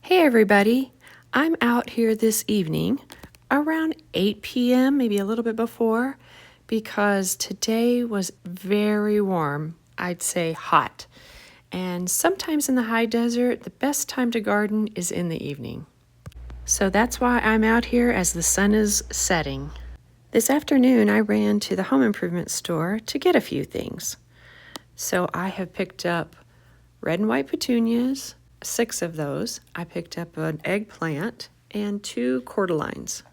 Hey everybody, I'm out here this evening around 8 p.m., maybe a little bit before, because today was very warm, I'd say hot. And sometimes in the high desert, the best time to garden is in the evening. So that's why I'm out here as the sun is setting. This afternoon, I ran to the home improvement store to get a few things. So I have picked up red and white petunias, 6 of those. I picked up an eggplant and 2 cordyline.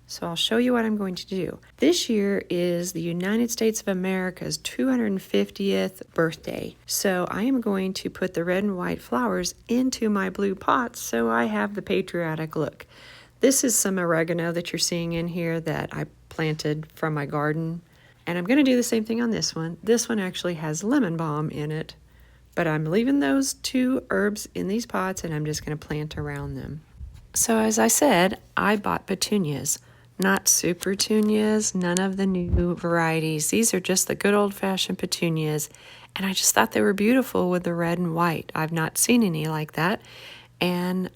So I'll show you what I'm going to do. This year is the United States of America's 250th birthday. So I am going to put the red and white flowers into my blue pots so I have the patriotic look. This is some oregano that you're seeing in here that I planted from my garden. And I'm going to do the same thing on this one. This one actually has lemon balm in it. But I'm leaving those 2 herbs in these pots and I'm just going to plant around them. So as I said, I bought petunias, not super petunias, none of the new varieties. These are just the good old-fashioned petunias, and I just thought they were beautiful with the red and white. I've not seen any like that, and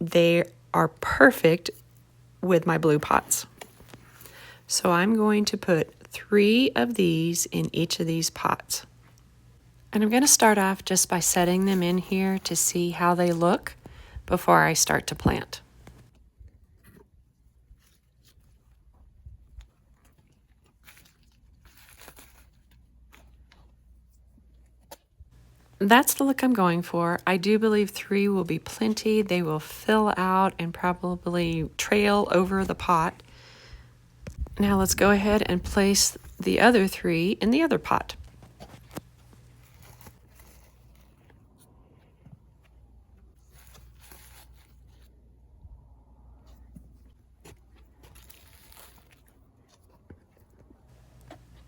they are perfect with my blue pots. So I'm going to put 3 of these in each of these pots. And I'm going to start off just by setting them in here to see how they look before I start to plant. That's the look I'm going for. I do believe 3 will be plenty. They will fill out and probably trail over the pot. Now let's go ahead and place the other 3 in the other pot.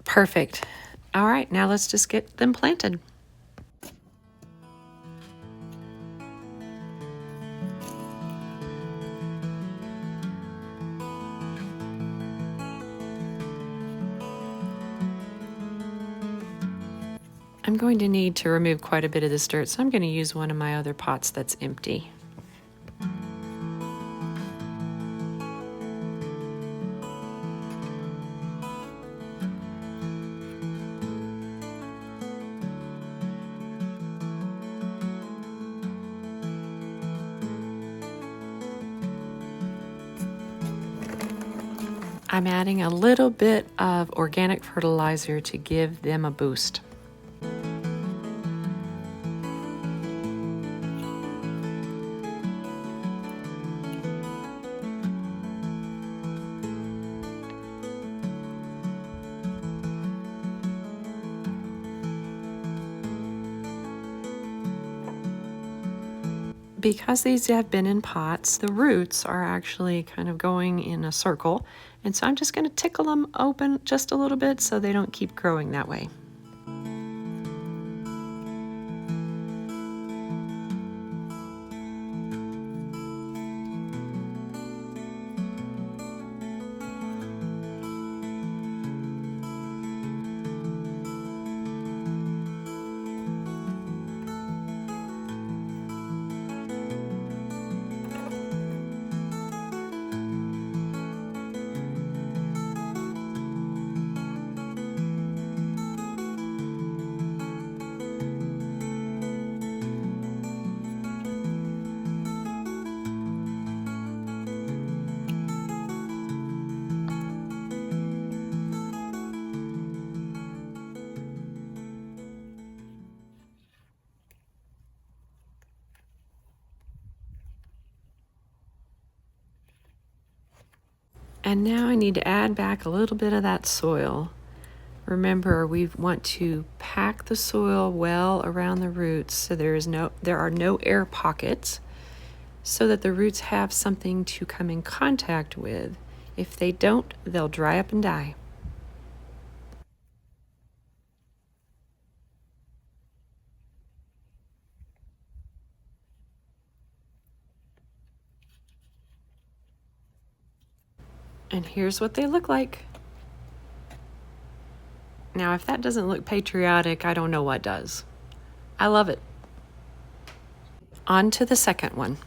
Perfect. All right, now let's just get them planted. I'm going to need to remove quite a bit of this dirt, so I'm going to use one of my other pots that's empty. I'm adding a little bit of organic fertilizer to give them a boost. Because these have been in pots, the roots are actually kind of going in a circle, and so I'm just going to tickle them open just a little bit so they don't keep growing that way. And now I need to add back a little bit of that soil. Remember, we want to pack the soil well around the roots so there are no air pockets, so that the roots have something to come in contact with. If they don't, they'll dry up and die. And here's what they look like. Now, if that doesn't look patriotic, I don't know what does. I love it. On to the second one.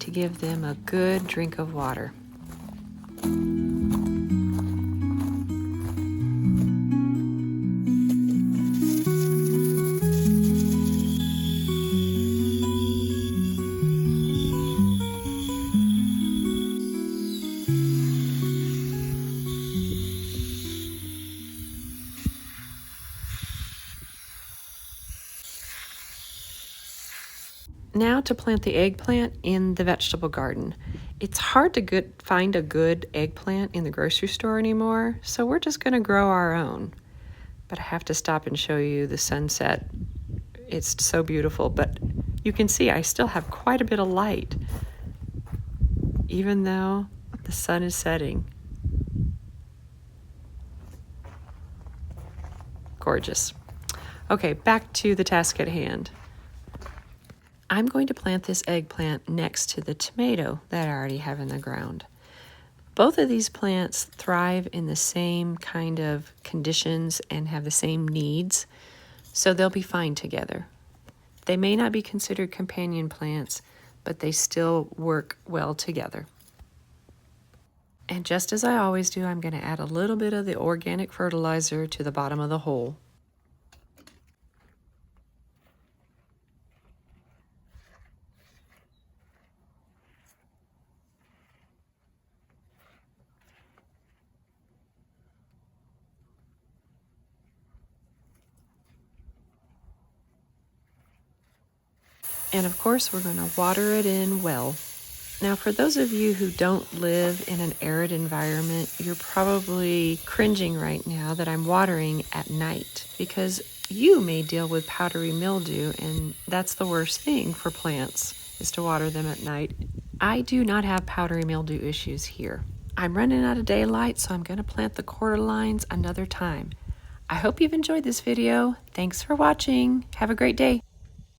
to give them a good drink of water. Now to plant the eggplant in the vegetable garden. It's hard to find a good eggplant in the grocery store anymore, so we're just going to grow our own. But I have to stop and show you the sunset. It's so beautiful, but you can see I still have quite a bit of light, even though the sun is setting. Gorgeous. Okay, back to the task at hand. I'm going to plant this eggplant next to the tomato that I already have in the ground. Both of these plants thrive in the same kind of conditions and have the same needs, so they'll be fine together. They may not be considered companion plants, but they still work well together. And just as I always do, I'm going to add a little bit of the organic fertilizer to the bottom of the hole. And of course, we're going to water it in well. Now, for those of you who don't live in an arid environment, you're probably cringing right now that I'm watering at night because you may deal with powdery mildew, and that's the worst thing for plants, is to water them at night. I do not have powdery mildew issues here. I'm running out of daylight, so I'm going to plant the quarter lines another time. I hope you've enjoyed this video. Thanks for watching. Have a great day.